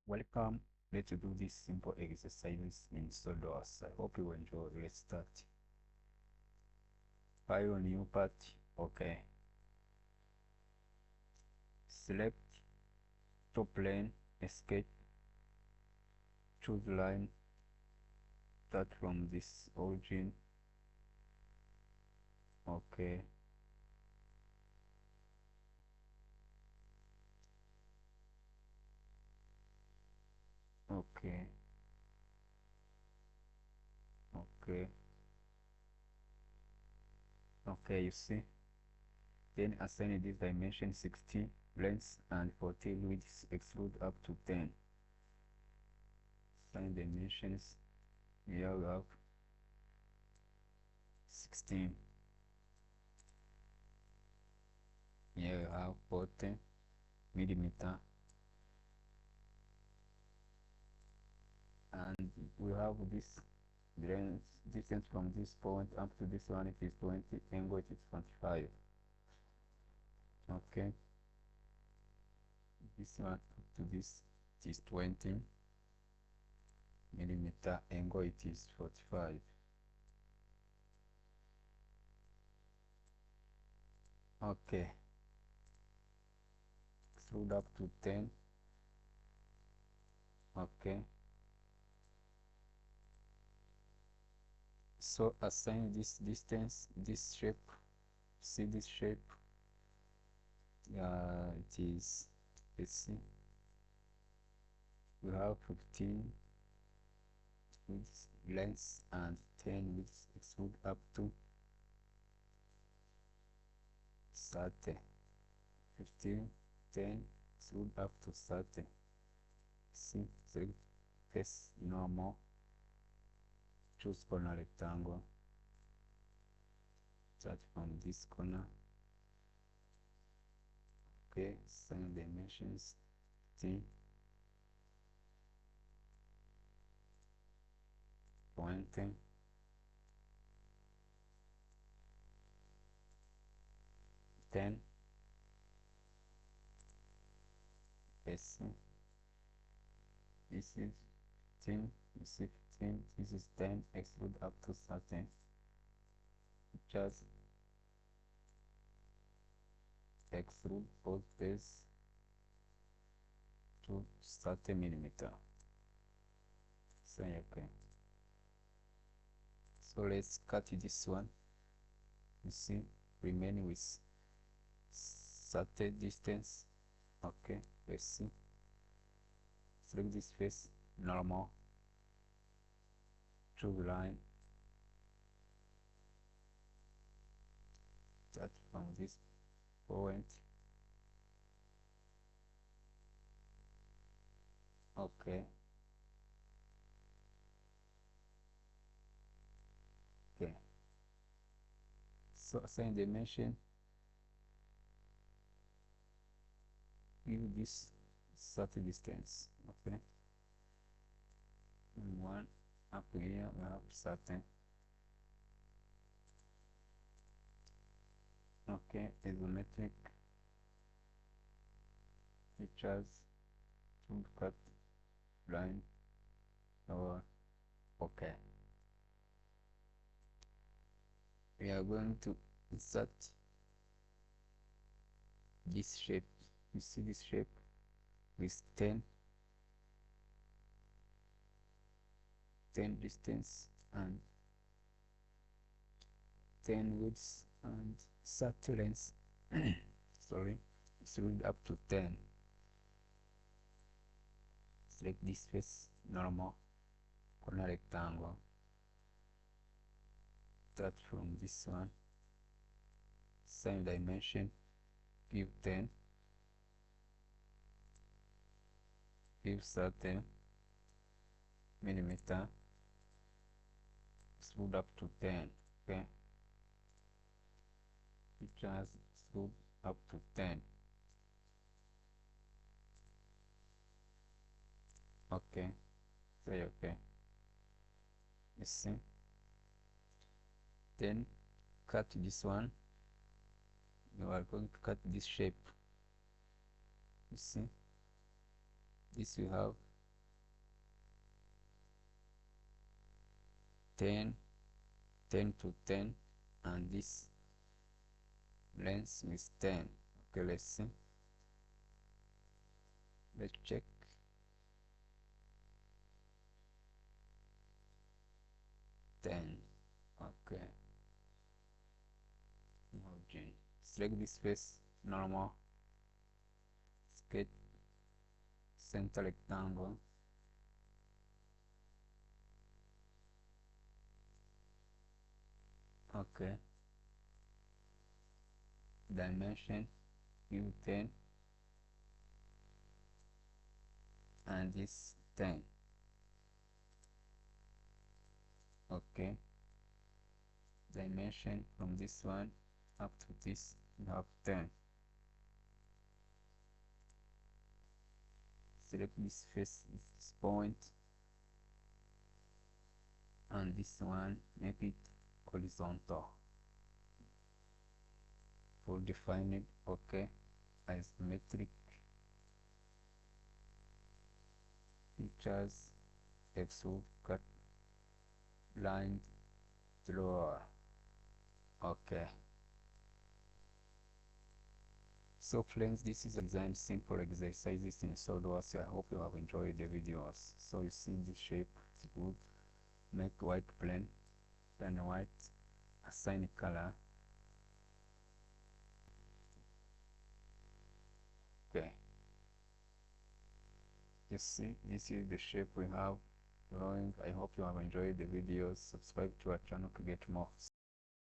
Welcome. Let's do this simple exercises in Solidworks. I hope you enjoy. Let's start. File new part. Okay. Select top plane, escape, choose line, start from this origin. Okay. Okay. Okay. Okay, you see. Then assign this dimension 60, length and 40 width, extrude up to 10. Assign dimensions. Here we have 16. Here we have 40 millimeter. And we have this distance from this point up to this one. It is 20, angle it is 25. Okay, this one up to this it is 20 millimeter, angle it is 45. Okay, extrude up to 10. Okay, so assign this distance, this shape. See this shape, it is, let's see, we have 15 with length and 10 with extrude up to 30. 15, 10, extrude up to 30. See, select face normal, choose corner rectangle, start from this corner. Okay, same dimensions, 10, 20, 10, yes, this is 10, this is 10, this is 10, extrude up to 30. Just extrude both this to 30 millimeter. Say okay. So let's cut this one. You see, remaining with 30 distance. Okay, let's see. Select this face normal, true line, start from this point. Okay, okay, so assign dimension, give this 30 distance. Okay, and one up here we have 30. Okay, isometric features to cut line or okay. We are going to insert this shape. You see this shape with 10 distance and 10 width and 30 length. Sorry, it's read up to 10. Select this face normal, corner rectangle, start from this one, same dimension, give 10, give 30 millimeter, extrude up to 10. Okay, features extrude up to 10. Okay, say okay. You see, then cut this one. You are going to cut this shape. You see, this you have 10 to 10, and this length is 10. Okay, let's see. Let's check. Okay, margin. Select this face, normal, sketch, center rectangle. Okay, dimension, view 10, and this 10. Okay, dimension from this one up to this, you have 10. Select this face, this point, and this one, make it horizontal. For defining, okay, isometric features, extrude, cut, line, drawer. Okay, so friends, this is a design simple exercises in Solidworks. I hope you have enjoyed the videos. So you see the shape, it's good. Make white plain, then white, assign color. Okay, you see, this is the shape we have drawing. I hope you have enjoyed the videos. Subscribe to our channel to get more.